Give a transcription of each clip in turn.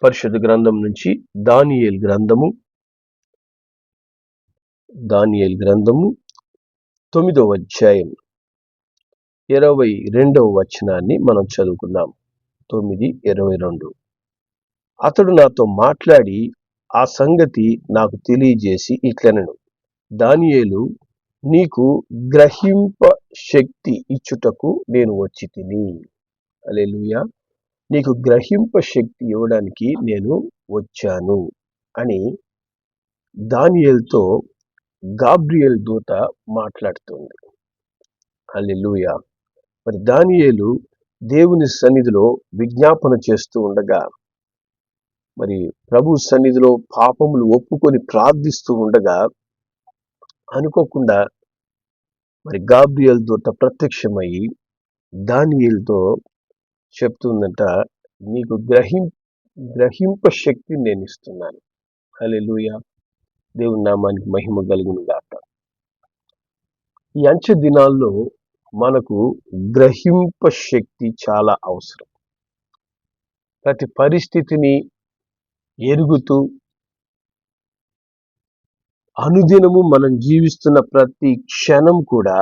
పరిశుద్ధ గ్రంథం నుంచి దానియేలు గ్రంథము 9వ అధ్యాయం 22వ వచనాన్ని మనం చదువుకుందాం. 9:22. అతడు నాతో మాట్లాడి ఆ సంగతి నాకు తెలియజేసి ఇట్లనెను, దానియేలు, నీకు గ్రహింప శక్తి ఇచ్చుటకు నేను వచ్చి తిని. హల్లెలూయా. నీకు గ్రహింప శక్తి ఇవ్వడానికి నేను వచ్చాను అని దానియేలుతో గాబ్రియేల్ దూత మాట్లాడుతుంది. హల్లెలూయా. మరి దానియేలు దేవుని సన్నిధిలో విజ్ఞాపన చేస్తూ ఉండగా, మరి ప్రభు సన్నిధిలో పాపములు ఒప్పుకొని ప్రార్థిస్తూ ఉండగా అనుకోకుండా మరి గాబ్రియేల్ దూత ప్రత్యక్షమయ్యి దానియేలుతో చెప్తుందంట, నీకు గ్రహింప శక్తి నేను ఇస్తున్నాను. హల్లెలూయా. దేవుని నామానికి మహిమ కలుగును గాక. ఈ అంచె దినాల్లో మనకు గ్రహింప శక్తి చాలా అవసరం. ప్రతి పరిస్థితిని ఎరుగుతూ అనుదినము మనం జీవిస్తున్న ప్రతి క్షణం కూడా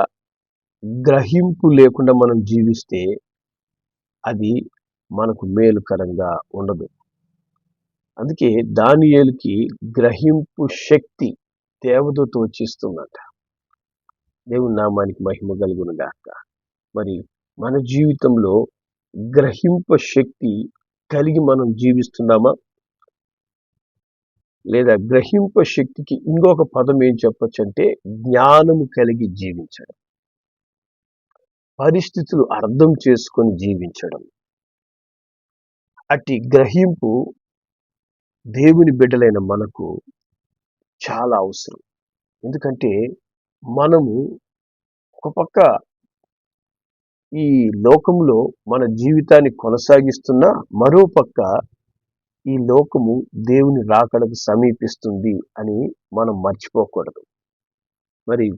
గ్రహింపు లేకుండా మనం జీవిస్తే అది మనకు మేలుకరంగా ఉండదు. అందుకే దానియేలుకి గ్రహింపు శక్తి దేవదూత వచ్చిస్తుందంట. దేవుని నామానికి మహిమ కలుగును గాక. మరి మన జీవితంలో గ్రహింప శక్తి కలిగి మనం జీవిస్తున్నామా? లేదా గ్రహింప శక్తికి ఇంకొక పదం ఏం చెప్పొచ్చు అంటే జ్ఞానము కలిగి జీవించడం, పరిస్థితులు అర్థం చేసుకొని జీవించడం. అట్టి గ్రహింపు దేవుని బిడ్డలైన మనకు చాలా అవసరం. ఎందుకంటే మనము ఒక పక్క ఈ లోకంలో మన జీవితాన్ని కొనసాగిస్తున్నా, మరో పక్క ఈ లోకము దేవుని రాకడకు సమీపిస్తుంది అని మనం మర్చిపోకూడదు. మరి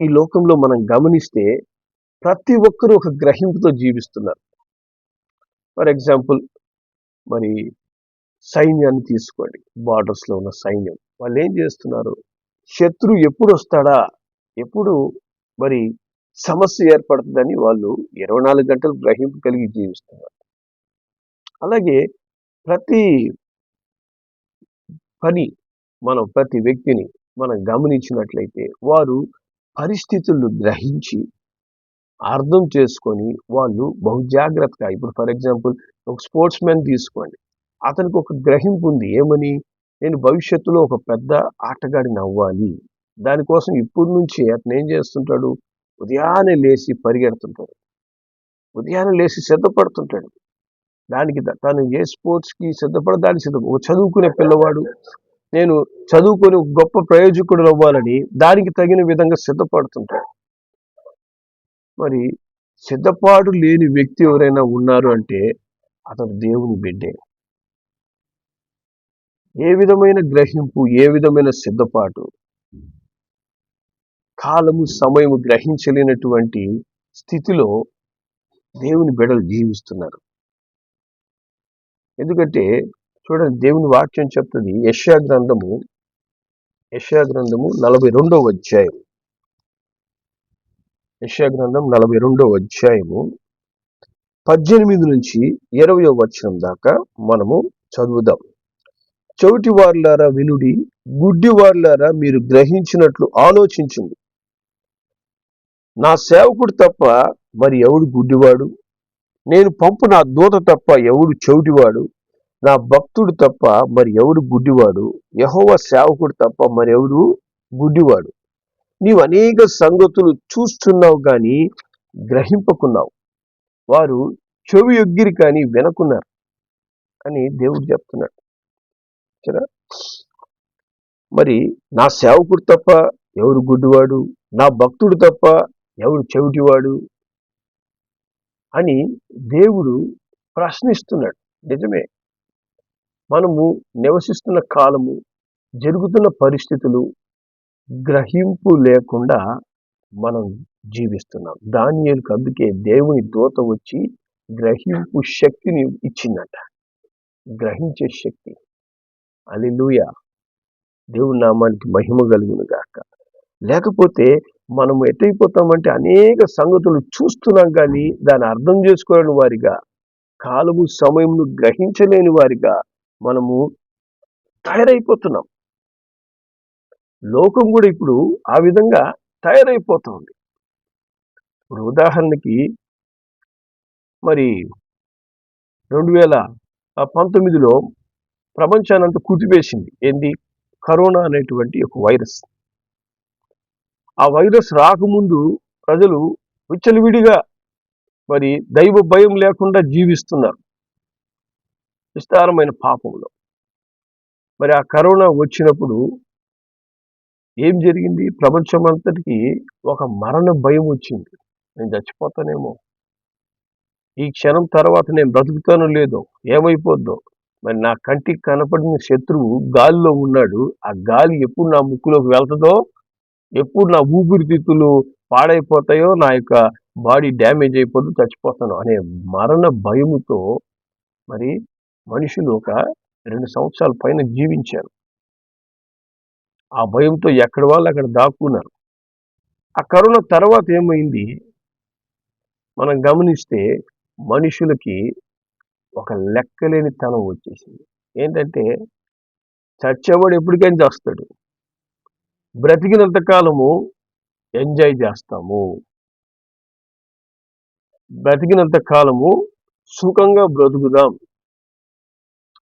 ఈ లోకంలో మనం గమనిస్తే ప్రతి ఒక్కరూ ఒక గ్రహింపుతో జీవిస్తున్నారు. ఫర్ ఎగ్జాంపుల్, మరి సైన్యాన్ని తీసుకోండి. బార్డర్స్ లో ఉన్న సైన్యం, వాళ్ళు ఏం చేస్తున్నారు? శత్రు ఎప్పుడు వస్తాడా, ఎప్పుడు మరి సమస్య ఏర్పడుతుందని వాళ్ళు 24 గంటలు గ్రహింపు కలిగి జీవిస్తున్నారు. అలాగే ప్రతి పని, ప్రతి వ్యక్తిని మనం గమనించినట్లయితే వారు పరిస్థితులను గ్రహించి అర్థం చేసుకొని వాళ్ళు బహు జాగ్రత్తగా, ఇప్పుడు ఫర్ ఎగ్జాంపుల్ ఒక స్పోర్ట్స్ మ్యాన్ తీసుకోండి. అతనికి ఒక గ్రహింపు ఉంది. ఏమని? నేను భవిష్యత్తులో ఒక పెద్ద ఆటగాడిని అవ్వాలి. దానికోసం ఇప్పటి నుంచి అతను ఏం చేస్తుంటాడు? ఉదయాన్నే లేచి పరిగెడుతుంటాడు, ఉదయాన్నే లేచి సిద్ధపడుతుంటాడు. దానికి తను ఏ స్పోర్ట్స్కి సిద్ధపడడానికి చదువుకునే పిల్లవాడు, నేను చదువుకొని గొప్ప ప్రయోజకుడు అవ్వాలని దానికి తగిన విధంగా సిద్ధపడుతుంటాడు. మరి సిద్ధపాటు లేని వ్యక్తి ఎవరైనా ఉన్నారు అంటే అతను దేవుని బిడ్డే. ఏ విధమైన గ్రహింపు, ఏ విధమైన సిద్ధపాటు, కాలము సమయము గ్రహించలేనటువంటి స్థితిలో దేవుని బిడ్డలు జీవిస్తున్నారు. ఎందుకంటే చూడండి, దేవుని వాక్యం చెప్తుంది, యెషయా గ్రంథము 42వ అధ్యాయం, యెషయా గ్రంథం 42వ అధ్యాయము 18 నుంచి 20వ వచనం దాకా మనము చదువుదాం. చెవిటి వారులారా వినుడి, గుడ్డి వారులారా మీరు గ్రహించినట్లు ఆలోచించండి. నా సేవకుడు తప్ప మరి ఎవడు గుడ్డివాడు? నేను పంపు నా దూత తప్ప ఎవడు చెవిటివాడు? నా భక్తుడు తప్ప మరి ఎవడు గుడ్డివాడు? యెహోవా సేవకుడు తప్ప మరి ఎవడు గుడ్డివాడు? నీవు అనేక సంగతులు చూస్తున్నావు కానీ గ్రహింపకున్నావు, వారు చెవి యొగ్గిరి కానీ వినకున్నారు అని దేవుడు చెప్తున్నాడు. మరి నా సేవకుడు తప్ప ఎవరు గుడ్డివాడు? నా భక్తుడు తప్ప ఎవడు చెవిటివాడు అని దేవుడు ప్రశ్నిస్తున్నాడు. నిజమే, మనము నివసిస్తున్న కాలము, జరుగుతున్న పరిస్థితులు గ్రహింపు లేకుండా మనం జీవిస్తున్నాం. దానియేలుకు అందుకే దేవుని దూత వచ్చి గ్రహింపు శక్తిని ఇచ్చిందట. గ్రహించే శక్తి. హల్లెలూయా! దేవుని నామానికి మహిమ కలుగును గాక. లేకపోతే మనం ఎటైపోతామంటే అనేక సంగతులు చూస్తున్నాం కానీ దాన్ని అర్థం చేసుకోలేని వారిగా, కాలము సమయమును గ్రహించలేని వారిగా మనము తయారైపోతున్నాం. లోకం కూడా ఇప్పుడు ఆ విధంగా తయారైపోతుంది. ఇప్పుడు ఉదాహరణకి మరి 2019లో ప్రపంచాన్ని అంతా కుదిపేసింది. ఏంది? కరోనా అనేటువంటి ఒక వైరస్. ఆ వైరస్ రాకముందు ప్రజలు విచ్చలవిడిగా మరి దైవ భయం లేకుండా జీవిస్తున్నారు విస్తారమైన పాపంలో. మరి ఆ కరోనా వచ్చినప్పుడు ఏం జరిగింది? ప్రపంచం అంతటికి ఒక మరణ భయం వచ్చింది. నేను చచ్చిపోతానేమో, ఈ క్షణం తర్వాత నేను బ్రతుకుతానో లేదో, ఏమైపోద్దో. మరి నా కంటికి కనపడిన శత్రువు గాలిలో ఉన్నాడు. ఆ గాలి ఎప్పుడు నా ముక్కులోకి వెళ్తుందో, ఎప్పుడు నా ఊపిరితిత్తులు పాడైపోతాయో, నా యొక్క బాడీ డ్యామేజ్ అయిపోద్దు, చచ్చిపోతాను అనే మరణ భయముతో మరి మనుషులు ఒక 2 సంవత్సరాల పైన జీవించారు. ఆ భయంతో ఎక్కడి వాళ్ళు అక్కడ దాక్కున్నారు. ఆ కరోనా తర్వాత ఏమైంది? మనం గమనిస్తే మనుషులకి ఒక లెక్కలేని తనం వచ్చేసింది. ఏంటంటే చచ్చేవాడు ఎప్పటికైనా చేస్తాడు, బ్రతికినంత కాలము ఎంజాయ్ చేస్తాము, బ్రతికినంత కాలము సుఖంగా బ్రతుకుదాం.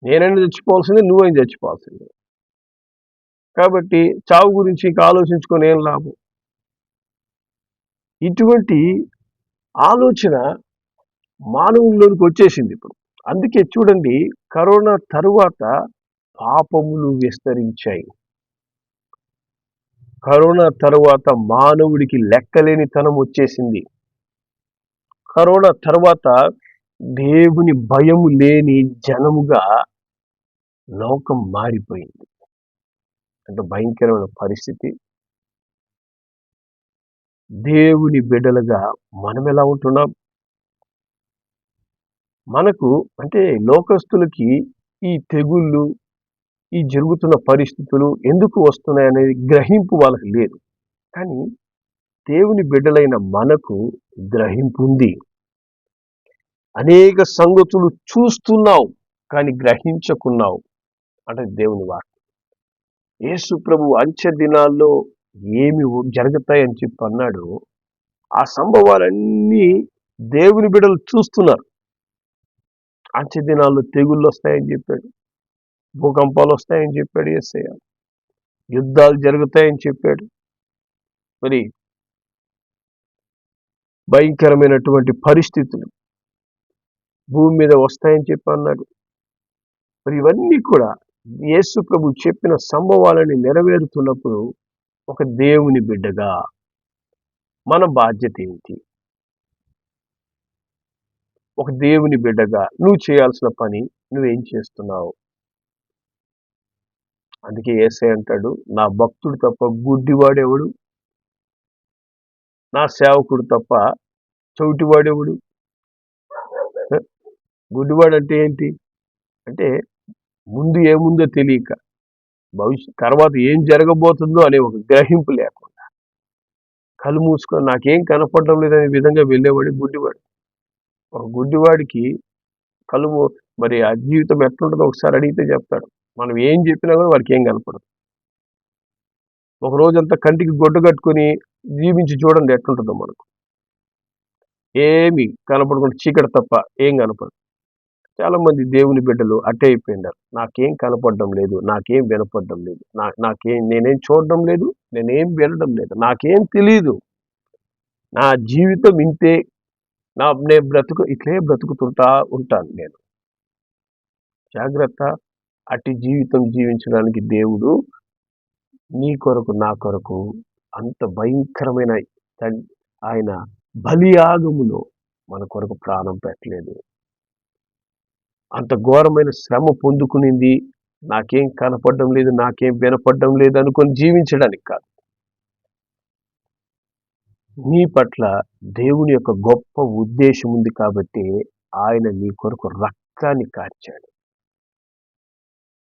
నేనైనా చచ్చిపోవాల్సిందే, నువ్వైనా చచ్చిపోవాల్సిందే. కాబట్టి చావు గురించి ఇంకా ఆలోచించుకొని ఏం లాభం? ఇటువంటి ఆలోచన మానవుల్లోనికి వచ్చేసింది ఇప్పుడు. అందుకే చూడండి, కరోనా తరువాత పాపములు విస్తరించాయి. కరోనా తరువాత మానవుడికి లెక్కలేనితనం వచ్చేసింది. కరోనా తర్వాత దేవుని భయము లేని జనముగా లోకం మారిపోయింది. అంటే భయంకరమైన పరిస్థితి. దేవుని బిడ్డలుగా మనం ఎలా ఉంటున్నాం? మనకు అంటే లోకస్తులకి ఈ తెగుళ్ళు, ఈ జరుగుతున్న పరిస్థితులు ఎందుకు వస్తున్నాయి అనేది గ్రహింపు వాళ్ళకి లేదు. కానీ దేవుని బిడ్డలైన మనకు గ్రహింపు ఉంది. అనేక సంగతులు చూస్తున్నావు కానీ గ్రహించకున్నావు అంటే దేవుని వాక్యం. యేసు ప్రభు అంచె దినాల్లో ఏమి జరుగుతాయని చెప్పి అన్నాడు. ఆ సంభవాలన్నీ దేవుని బిడ్డలు చూస్తున్నారు. అంచె దినాల్లో తెగుళ్ళు వస్తాయని చెప్పాడు, భూకంపాలు వస్తాయని చెప్పాడు యేసయ్య, యుద్ధాలు జరుగుతాయని చెప్పాడు, మరి భయంకరమైనటువంటి పరిస్థితులు భూమి మీద వస్తాయని చెప్పి అన్నాడు. మరి ఇవన్నీ కూడా యేసు ప్రభు చెప్పిన సంభవాలని నెరవేరుతున్నప్పుడు ఒక దేవుని బిడ్డగా మన బాధ్యత ఏంటి? ఒక దేవుని బిడ్డగా నువ్వు చేయాల్సిన పని నువ్వేం చేస్తున్నావు? అందుకే యేసయ్య అంటాడు, నా భక్తుడు తప్ప గుడ్డివాడెవడు, నా సేవకుడు తప్ప చౌటివాడెవడు. గుడ్డివాడు అంటే ఏంటి? అంటే ముందు ఏముందో తెలియక, తర్వాత ఏం జరగబోతుందో అనే ఒక గ్రహింపు లేకుండా, కళ్ళు మూసుకొని నాకేం కనపడడం లేదనే విధంగా వెళ్ళేవాడు గుడ్డివాడు. ఒక గుడ్డివాడికి కళ్ళు మరి ఆ జీవితం ఎట్లుంటుందో ఒకసారి అడిగితే చెప్తాడు. మనం ఏం చెప్పినా కూడా వాడికి ఏం కనపడదు. ఒక రోజంతా కంటికి గొడ్డ కట్టుకొని జీవించి చూడండి ఎట్లుంటుందో మనకు. ఏమి కనపడకుండా చీకటి తప్ప ఏం కనపడదు. చాలా మంది దేవుని బిడ్డలు అట్టే అయిపోయినారు. నాకేం కనపడడం లేదు, నాకేం వినపడడం లేదు, నేనేం చూడడం లేదు, నేనేం వినడం లేదు, నాకేం తెలీదు, నా జీవితం ఇంతే, నేను ఇట్లే బ్రతుకుతుంటా ఉంటాను నేను. జాగ్రత్త, అట్టి జీవితం జీవించడానికి దేవుడు నీ కొరకు నా కొరకు అంత భయంకరమైన ఆయన బలియాగములో మన కొరకు ప్రాణం పెట్టలేదు. అంత ఘోరమైన శ్రమ పొందుకునింది నాకేం కనపడడం లేదు, నాకేం వినపడడం లేదు అనుకొని జీవించడానికి కాదు. నీ పట్ల దేవుని యొక్క గొప్ప ఉద్దేశం ఉంది కాబట్టి ఆయన నీ కొరకు రక్తాన్ని కార్చాడు.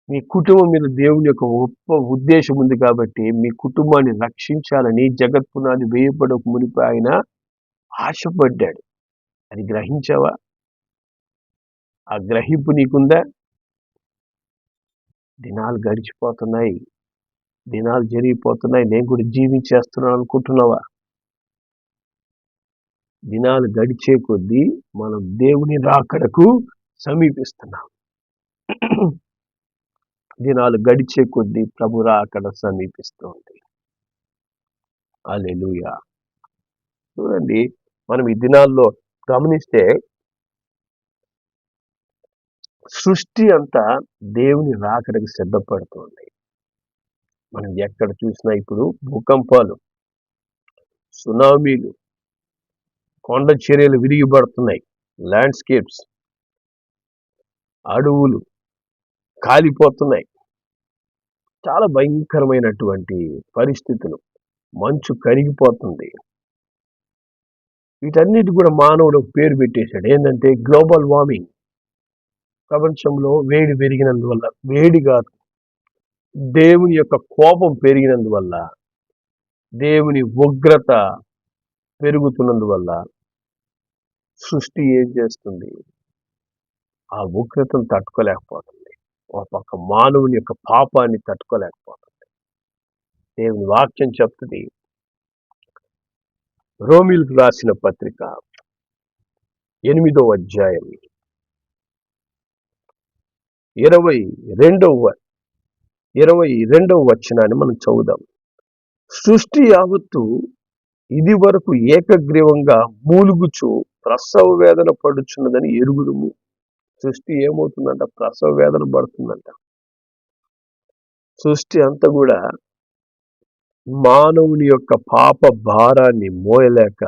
మీ కుటుంబం మీద దేవుని యొక్క గొప్ప ఉద్దేశం ఉంది కాబట్టి మీ కుటుంబాన్ని రక్షించాలని జగత్పునాది వేయబడక మునిపి ఆయన ఆశపడ్డాడు. అది గ్రహించావా? ఆ గ్రహింపు నీకుందా? దినాలు గడిచిపోతున్నాయి, దినాలు జరిగిపోతున్నాయి, నేను కూడా జీవించేస్తున్నాను అనుకుంటున్నావా? దినాలు గడిచే కొద్దీ మనం దేవుని రాకడకు సమీపిస్తున్నాం. దినాలు గడిచే కొద్దీ ప్రభు రాకడ సమీపిస్తుంది. హల్లెలూయా. చూడండి, మనం ఈ దినాల్లో గమనిస్తే సృష్టి అంతా దేవుని రాకడకు సిద్ధపడుతుంది. మనం ఎక్కడ చూసినా ఇప్పుడు భూకంపాలు, సునామీలు, కొండ చర్యలు విరిగిపడుతున్నాయి, ల్యాండ్స్కేప్స్, అడవులు కాలిపోతున్నాయి, చాలా భయంకరమైనటువంటి పరిస్థితులు, మంచు కరిగిపోతుంది. వీటన్నిటి కూడా మానవుడు పేరు పెట్టేశాడు, ఏంటంటే గ్లోబల్ వార్మింగ్. ప్రపంచంలో వేడి పెరిగినందువల్ల, వేడి కాదు, దేవుని యొక్క కోపం పెరిగినందువల్ల, దేవుని ఉగ్రత పెరుగుతున్నందువల్ల సృష్టి ఏం చేస్తుంది? ఆ ఉగ్రతను తట్టుకోలేకపోతుంది. ఒక పక్క మానవుని యొక్క పాపాన్ని తట్టుకోలేకపోతుంది. దేవుని వాక్యం చెప్తుంది, రోమీయులకు రాసిన పత్రిక 8వ అధ్యాయం 22వ వచనాన్ని మనం చదువుదాం. సృష్టి యావత్తు ఇది వరకు ఏకగ్రీవంగా మూలుగుచు ప్రసవ వేదన పడుచున్నదని ఎరుగుదుము. సృష్టి ఏమవుతుందంట? ప్రసవ వేదన పడుతుందంట. సృష్టి అంతా కూడా మానవుని యొక్క పాప భారాన్ని మోయలేక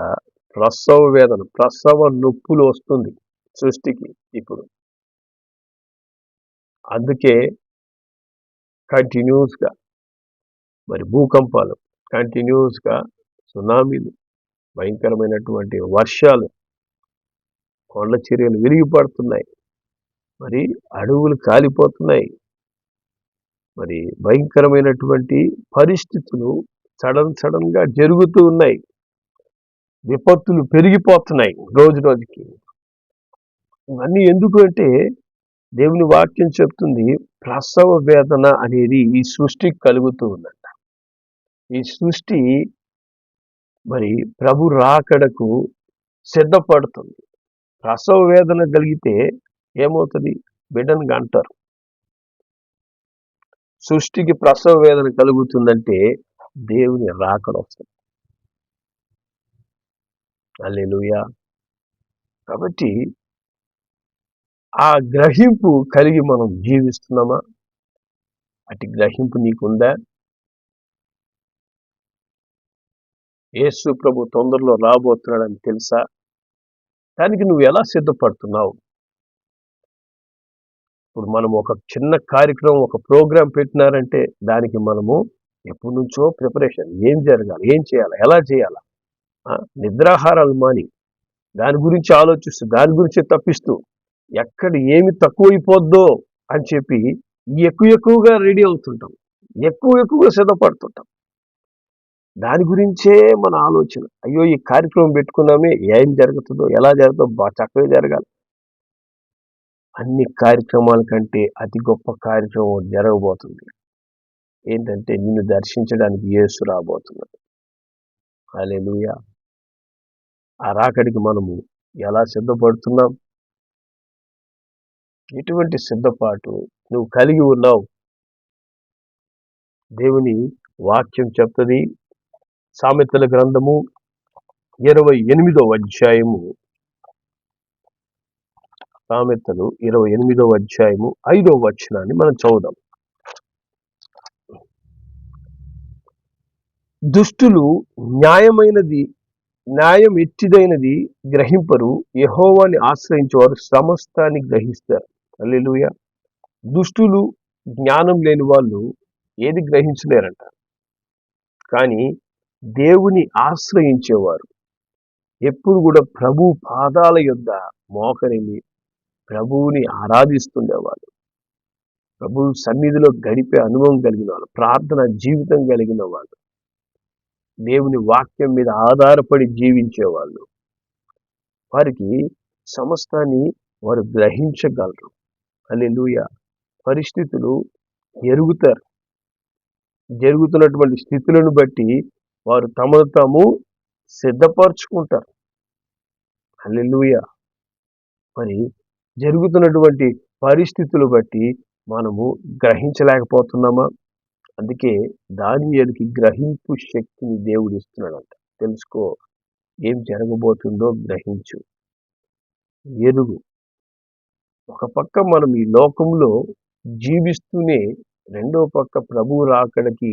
ప్రసవ వేదన, ప్రసవ నొప్పులు వస్తుంది సృష్టికి ఇప్పుడు. అందుకే కంటిన్యూస్గా మరి భూకంపాలు, కంటిన్యూస్గా సునామీలు, భయంకరమైనటువంటి వర్షాలు, కొండ చర్యలు విరిగిపడుతున్నాయి, మరి అడవులు కాలిపోతున్నాయి, మరి భయంకరమైనటువంటి పరిస్థితులు సడన్ గా జరుగుతూ ఉన్నాయి, విపత్తులు పెరిగిపోతున్నాయి రోజు రోజుకి. ఇవన్నీ ఎందుకు అంటే దేవుని వాక్యం చెప్తుంది, ప్రసవ వేదన అనేది ఈ సృష్టికి కలుగుతూ ఉందంట. ఈ సృష్టి మరి ప్రభు రాకడకు సిద్ధపడుతుంది. ప్రసవ వేదన కలిగితే ఏమవుతుంది? బిడ్డను కంటారు. సృష్టికి ప్రసవ వేదన కలుగుతుందంటే దేవుని రాకడ వస్తుంది. హల్లెలూయా. కాబట్టి ఆ గ్రహింపు కలిగి మనం జీవిస్తున్నామా? అటు గ్రహింపు నీకుందా? యేసు ప్రభు తొందరలో రాబోతున్నాడని తెలుసా? దానికి నువ్వు ఎలా సిద్ధపడుతున్నావు? ఇప్పుడు మనం ఒక చిన్న కార్యక్రమం, ఒక ప్రోగ్రాం పెట్టినారంటే దానికి మనము ఎప్పటి నుంచో ప్రిపరేషన్, ఏం జరగాలి, ఏం చేయాలి, ఎలా చేయాలా, నిద్రాహారాలు మాని దాని గురించి ఆలోచిస్తూ, దాని గురించి తప్పిస్తూ, ఎక్కడ ఏమి తక్కువైపోద్దో అని చెప్పి ఎక్కువగా రెడీ అవుతుంటాం, ఎక్కువగా సిద్ధపడుతుంటాం. దాని గురించే మన ఆలోచన. అయ్యో, ఈ కార్యక్రమం పెట్టుకున్నామే, ఏం జరుగుతుందో, ఎలా జరుగుతుందో, బాగా చక్కగా జరగాలి. అన్ని కార్యక్రమాల కంటే అతి గొప్ప కార్యక్రమం జరగబోతుంది. ఏంటంటే నిన్ను దర్శించడానికి యేసు రాబోతున్నాడు. హల్లెలూయా. ఆ రాకడికి మనము ఎలా సిద్ధపడుతున్నాం? ఎటువంటి సిద్ధపాటు నువ్వు కలిగి ఉన్నావు? దేవుని వాక్యం చెప్తుంది, సామెతల గ్రంథము 28వ అధ్యాయము, సామెతలు 28వ అధ్యాయము 5వ వచనాన్ని మనం చదువుదాం. దుష్టులు న్యాయం ఎట్టిదైనది గ్రహింపరు, యెహోవాని ఆశ్రయించేవారు సమస్తాన్ని గ్రహిస్తారు. హల్లెలూయా. దుష్టులు, జ్ఞానం లేని వాళ్ళు ఏది గ్రహించలేరంట. కానీ దేవుని ఆశ్రయించేవారు ఎప్పుడు కూడా ప్రభు పాదాల యొద్ద మోకరిల్లి ప్రభువుని ఆరాధిస్తుండేవాళ్ళు. ప్రభు సన్నిధిలో గడిపే అనుభవం కలిగిన వాళ్ళు, ప్రార్థన జీవితం కలిగిన వాళ్ళు, దేవుని వాక్యం మీద ఆధారపడి జీవించేవాళ్ళు, వారికి సమస్తాన్ని వారు గ్రహించగలరు. హల్లెలూయా. పరిస్థితులు ఎరుగుతారు. జరుగుతున్నటువంటి స్థితులను బట్టి వారు తమను తాము సిద్ధపరచుకుంటారు. హల్లెలూయా. మరి జరుగుతున్నటువంటి పరిస్థితులు బట్టి మనము గ్రహించలేకపోతున్నామా? అందుకే దానియేలుకి గ్రహింపు శక్తిని దేవుడు ఇస్తున్నాడంట. తెలుసుకో, ఏం జరగబోతుందో గ్రహించు, ఎరుగు. ఒక పక్క మనం ఈ లోకంలో జీవిస్తూనే రెండో పక్క ప్రభువు రాకడకి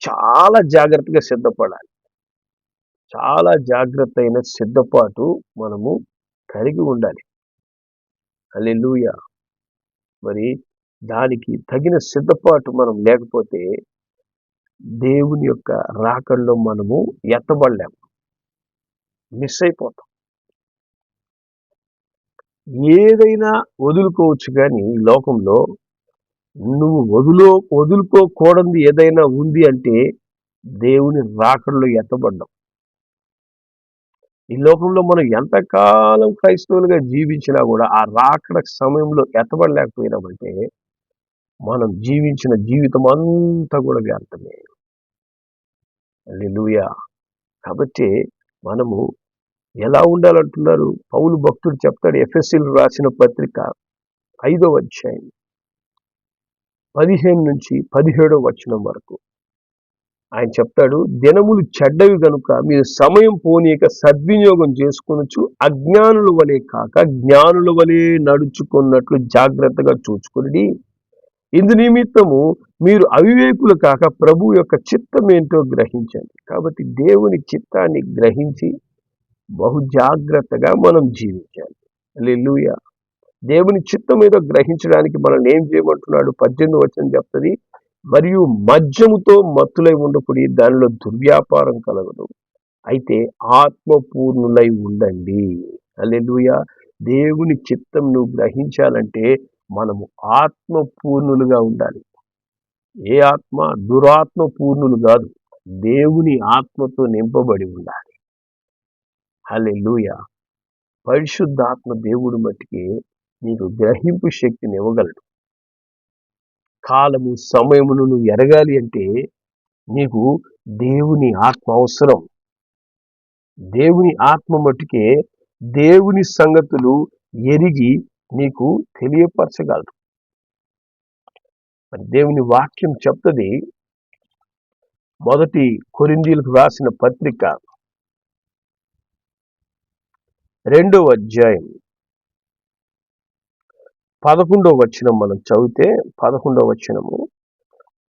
చాలా జాగ్రత్తగా సిద్ధపడాలి. చాలా జాగ్రత్త అయిన సిద్ధపాటు మనము కలిగి ఉండాలి. హల్లెలూయా. మరి దానికి తగిన సిద్ధపాటు మనం లేకపోతే దేవుని యొక్క రాకడలో మనము ఎత్తబడలేం, మిస్ అయిపోతాం. ఏదైనా వదులుకోవచ్చు, కానీ ఈ లోకంలో నువ్వు వదులుకోకూడదు ఏదైనా ఉంది అంటే దేవుని రాకడలో ఎత్తబడ్డం. ఈ లోకంలో మనం ఎంతకాలం క్రైస్తవులుగా జీవించినా కూడా ఆ రాకడ సమయంలో ఎత్తబడలేకపోయినామంటే మనం జీవించిన జీవితం అంతా కూడా వ్యర్థమే. హల్లెలూయా. కాబట్టి మనము ఎలా ఉండాలంటున్నారు? పౌలు భక్తుడు చెప్తాడు, ఎఫెసీయులకు రాసిన పత్రిక 5వ అధ్యాయం 15 నుంచి 17వ వచనం వరకు ఆయన చెప్తాడు, దినములు చెడ్డవి గనుక మీరు సమయం పోనీయక సద్వినియోగం చేసుకొనొచ్చు, అజ్ఞానుల వలె కాక జ్ఞానుల వలె నడుచుకున్నట్లు జాగ్రత్తగా చూచుకొనుడి. ఇందు నిమిత్తము మీరు అవివేకులు కాక ప్రభు యొక్క చిత్తం ఏంటో గ్రహించండి. కాబట్టి దేవుని చిత్తాన్ని గ్రహించి బహు జాగ్రత్తగా మనం జీవించాలి. హల్లెలూయా. దేవుని చిత్తం ఏదో గ్రహించడానికి మనల్ని ఏం చేయమంటున్నాడు? 18వ వచనం చెప్తుంది, మరియు మద్యముతో మత్తులై ఉండకుడి, దానిలో దుర్వ్యాపారం కలగదు, అయితే ఆత్మపూర్ణులై ఉండండి. హల్లెలూయా. దేవుని చిత్తం నువ్వు గ్రహించాలంటే మనము ఆత్మపూర్ణులుగా ఉండాలి. ఏ ఆత్మ? దురాత్మ పూర్ణులు కాదు, దేవుని ఆత్మతో నింపబడి ఉండాలి. హల్లెలూయా. పరిశుద్ధాత్మ దేవుడు మట్టికి నీకు గ్రహింపు శక్తిని ఇవ్వగలడు. కాలము సమయమును నువ్వు ఎరగాలి అంటే నీకు దేవుని ఆత్మ అవసరం. దేవుని ఆత్మ మట్టుకే దేవుని సంగతులు ఎరిగి నీకు తెలియపరచగలరు. మరి దేవుని వాక్యం చెప్తుంది, మొదటి కొరింథీయులకు రాసిన పత్రిక 2వ అధ్యాయం 11వ వచనం మనం చదివితే, 11వ వచనము,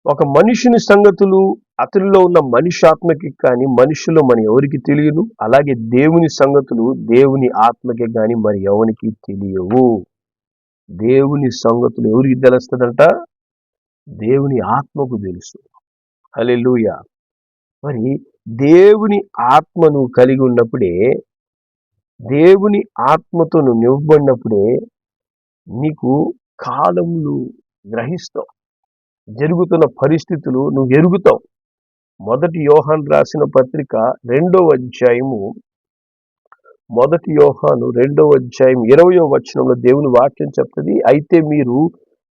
ఒక మనుషుని సంగతులు అతనిలో ఉన్న మనుష్యాత్మకి కానీ మనుషులు మన ఎవరికి తెలియను, అలాగే దేవుని సంగతులు దేవుని ఆత్మకి కానీ మరి ఎవరికి తెలియవు. దేవుని సంగతులు ఎవరికి తెలుస్తుందంట? దేవుని ఆత్మకు తెలుసు. హల్లెలూయా. మరి దేవుని ఆత్మను కలిగి ఉన్నప్పుడే, దేవుని ఆత్మతో నువ్వు నింపబడినప్పుడే నీకు కాలములు గ్రహిస్తావు, జరుగుతున్న పరిస్థితులు నువ్వు ఎరుగుతావు. మొదటి యోహాను రాసిన పత్రిక 2వ అధ్యాయము, మొదటి యోహాను 2వ అధ్యాయం 20వ వచనంలో దేవుని వాక్యం చెప్తుంది, అయితే మీరు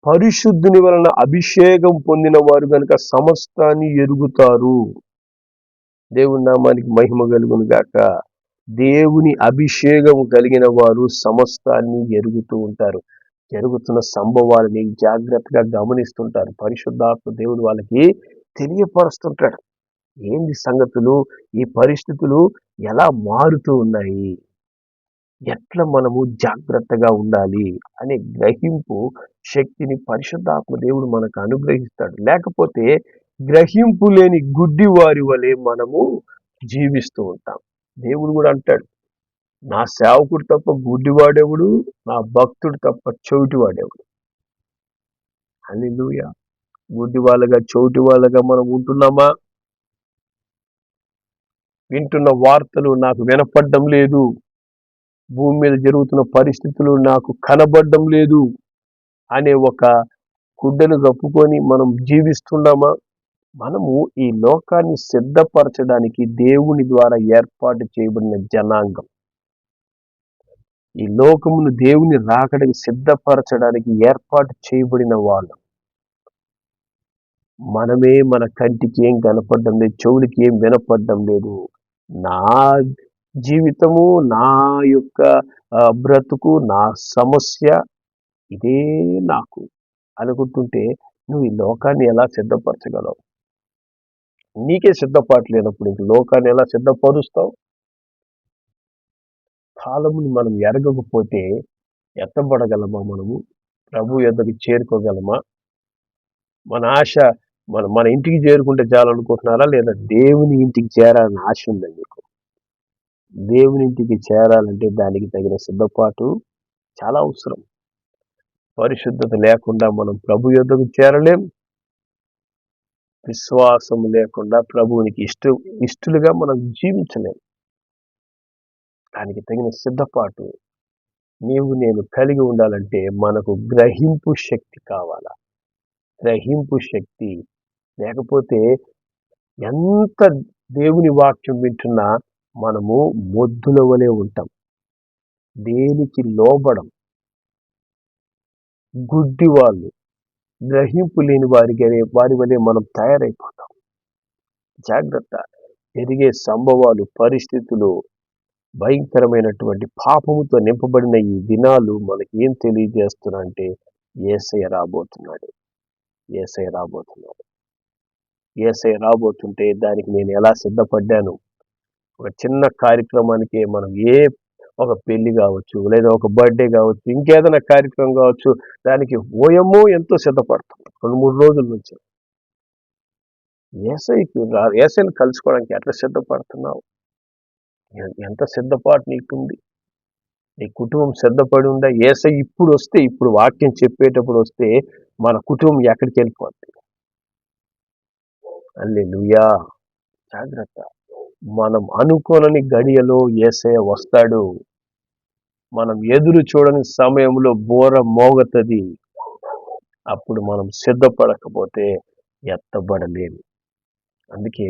పరిశుద్ధుని వలన అభిషేకం పొందిన వారు గనుక సమస్తాన్ని ఎరుగుతారు. దేవుని నామానికి మహిమ కలుగును గాక. దేవుని అభిషేకం కలిగిన వారు సమస్తాన్ని ఎరుగుతూ ఉంటారు. జరుగుతున్న సంభవాలని జాగ్రత్తగా గమనిస్తుంటారు. పరిశుద్ధాత్మ దేవుడు వాళ్ళకి తెలియపరుస్తుంటాడు. ఏంది సంగతులు, ఈ పరిస్థితులు ఎలా మారుతూ ఉన్నాయి, ఎట్లా మనము జాగ్రత్తగా ఉండాలి అనే గ్రహింపు శక్తిని పరిశుద్ధాత్మ దేవుడు మనకు అనుగ్రహిస్తాడు. లేకపోతే గ్రహింపు లేని గుడ్డి వారి వలె మనము జీవిస్తూ ఉంటాం. దేవుడు కూడా అంటాడు, నా సేవకుడు తప్ప గుడ్డివాడెవడు, నా భక్తుడు తప్ప చెవిటివాడెవడు. హల్లెలూయా. గుడ్డి వాళ్ళగా చెవిటి వాళ్ళగా మనం ఉంటున్నామా? వింటున్న వార్తలు నాకు వినపడడం లేదు, భూమి మీద జరుగుతున్న పరిస్థితులు నాకు కనబడడం లేదు అనే ఒక గుడ్డను కప్పుకొని మనం జీవిస్తున్నామా? మనము ఈ లోకాన్ని సిద్ధపరచడానికి దేవుని ద్వారా ఏర్పాటు చేయబడిన జనాంగం. ఈ లోకమును దేవుని రాకడకి సిద్ధపరచడానికి ఏర్పాటు చేయబడిన వాళ్ళు. మనమే మన కంటికి ఏం కనపడడం లేదు, చెవులకి ఏం వినపడడం లేదు. నా జీవితము, నా యొక్క బ్రతుకు, నా సమస్య ఇదే నాకు అనుకుంటుంటే నువ్వు ఈ లోకాన్ని ఎలా సిద్ధపరచగలవు? నీకే సిద్ధపాటు లేనప్పుడు ఇంక లోకాన్ని ఎలా సిద్ధపరుస్తావు? కాలముని మనం ఎరగకపోతే ఎత్తబడగలమా? మనము ప్రభు యొద్దకు చేరుకోగలమా? మన ఆశ మన ఇంటికి చేరుకుంటే చాలనుకుంటున్నారా, లేదా దేవుని ఇంటికి చేరాలని ఆశ ఉందా మీకు? దేవుని ఇంటికి చేరాలంటే దానికి తగిన సిద్ధపాటు చాలా అవసరం. పరిశుద్ధత లేకుండా మనం ప్రభు యొద్దకు చేరలేం. విశ్వాసం లేకుండా ప్రభువునికి ఇష్టలుగా మనం జీవించలేం. దానికి తగిన సిద్ధపాటు నీవు నేను కలిగి ఉండాలంటే మనకు గ్రహింపు శక్తి కావాలా? గ్రహింపు శక్తి లేకపోతే ఎంత దేవుని వాక్యం వింటున్నా మనము మొద్దుల వలె ఉంటాం. దేనికి లోబడం. గుడ్డి వాళ్ళు, గ్రహింపు లేని వారి వలె మనం తయారైపోతాం. జాగ్రత్త. జరిగే సంభవాలు, పరిస్థితులు, భయంకరమైనటువంటి పాపముతో నింపబడిన ఈ దినాలు మనకి ఏం తెలియజేస్తున్నాయంటే యేసయ్య రాబోతున్నాడు. యేసయ్య రాబోతున్నాడు. యేసయ్య రాబోతుంటే దానికి నేను ఎలా సిద్ధపడ్డాను? ఒక చిన్న కార్యక్రమానికి మనం ఒక పెళ్లి కావచ్చు, లేదా ఒక బర్త్డే కావచ్చు, ఇంకేదైనా కార్యక్రమం కావచ్చు, దానికి ఓయమ్మో ఎంతో సిద్ధపడతాం 2-3 రోజుల నుంచి. యేసయ్యని కలుసుకోవడానికి ఎట్లా సిద్ధపడుతున్నావు? ఎంత సిద్ధపాటు నీకుంది? నీ కుటుంబం సిద్ధపడి ఉందా? యేసయ్య ఇప్పుడు వాక్యం చెప్పేటప్పుడు వస్తే మన కుటుంబం ఎక్కడికి వెళ్ళిపోద్ది? హల్లెలూయా. జాగ్రత్త. మనం అనుకోనని గడియలో యేసయ్య వస్తాడు. మనం ఎదురు చూడని సమయంలో బోర మోగుతుంది. అప్పుడు మనం సిద్ధపడకపోతే ఎత్తబడలేము. అందుకే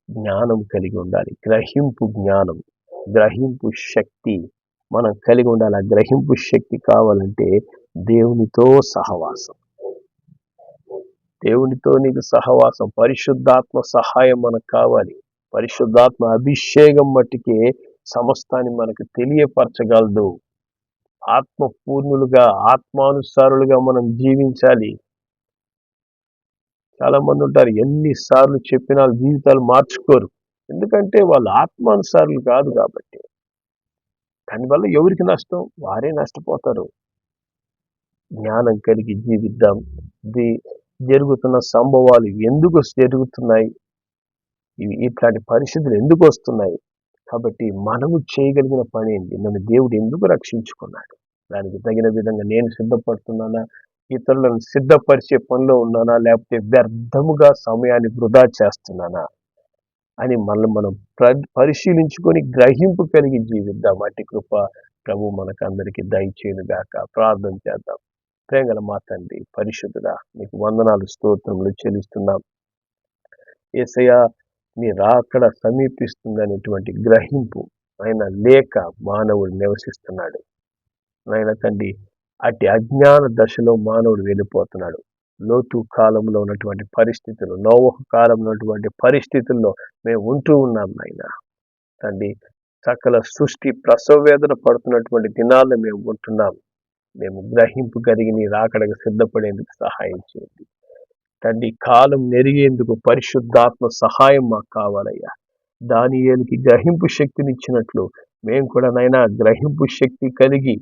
జ్ఞానం కలిగి ఉండాలి. గ్రహింపు జ్ఞానం, గ్రహింపు శక్తి మనం కలిగి ఉండాలి. ఆ గ్రహింపు శక్తి కావాలంటే దేవునితో సహవాసం. దేవునితో నీకు సహవాసం, పరిశుద్ధాత్మ సహాయం మనకు కావాలి. పరిశుద్ధాత్మ అభిషేకం మట్టికే సమస్తాన్ని మనకు తెలియపరచగలదు. ఆత్మపూర్ణులుగా, ఆత్మానుసారులుగా మనం జీవించాలి. చాలా మంది ఉంటారు, ఎన్నిసార్లు చెప్పినా జీవితాలు మార్చుకోరు. ఎందుకంటే వాళ్ళు ఆత్మానుసారులు కాదు కాబట్టి. దానివల్ల ఎవరికి నష్టం? వారే నష్టపోతారు. జ్ఞానం కలిగి జీవిద్దాం. జరుగుతున్న సంభవాలు ఎందుకు జరుగుతున్నాయి? ఇట్లాంటి పరిస్థితులు ఎందుకు వస్తున్నాయి? కాబట్టి మనము చేయగలిగిన పని ఏంటి? నన్ను దేవుడు ఎందుకు రక్షించుకున్నాడు? దానికి తగిన విధంగా నేను సిద్ధపడుతున్నానా? ఇతరులను సిద్ధపరిచే పనిలో ఉన్నానా? లేకపోతే వ్యర్థముగా సమయాన్ని వృధా చేస్తున్నానా అని మనం పరిశీలించుకొని గ్రహింపు కలిగి జీవిద్దాం. అట్టి కృప ప్రభు మనకు అందరికీ దయచేయునుగాక. ప్రార్థన చేద్దాం. ప్రేమగల మా తండ్రి, పరిశుద్ధుడా, నీకు వందనాలు, స్తోత్రములు చెల్లిస్తున్నాం. యేసయ్యా, నీ రాకడ సమీపిస్తుందనేటువంటి గ్రహింపు ఆయన లేక మానవుడు నివసిస్తున్నాడు. నాయన తండ్రి, అట్టి అజ్ఞాన దశలో మానవుడు వెళ్ళిపోతున్నాడు. లోతు కాలంలో ఉన్నటువంటి పరిస్థితులు, నోవహు కాలంలో ఉన్నటువంటి పరిస్థితుల్లో మేము ఉంటూ ఉన్నాం. నాయన తండ్రి, సకల సృష్టి ప్రసవ వేదన పడుతున్నటువంటి దినాల్లో మేము ఉంటున్నాం. మేము గ్రహింపు కలిగి నీ రాకడకు సిద్ధపడేందుకు సహాయం చేయండి తండ్రి. కాలం నెరిగేందుకు పరిశుద్ధాత్మ సహాయం మాకు కావాలయ్యా. దానియేలుకి గ్రహింపు శక్తినిచ్చినట్లు మేము కూడా నైనా గ్రహింపు శక్తి కలిగి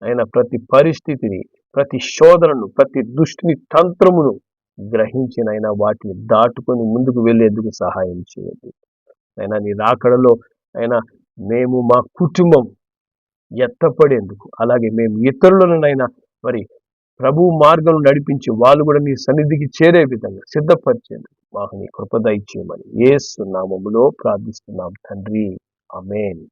ఆయన ప్రతి పరిస్థితిని, ప్రతి శోధనను, ప్రతి దుష్టిని తంత్రమును గ్రహించినైనా వాటిని దాటుకొని ముందుకు వెళ్ళేందుకు సహాయం చేయండి. అయినా నీ రాకడలో అయినా మేము మా కుటుంబం ఎత్తపడేందుకు, అలాగే మేము ఇతరులనైనా మరి ప్రభు మార్గం నడిపించి వాళ్ళు కూడా నీ సన్నిధికి చేరే విధంగా సిద్ధపరిచేందుకు మాకు నీ కృప దయచేయమని యేసు నామములో ప్రార్థిస్తున్నాం తండ్రి. ఆమేన్.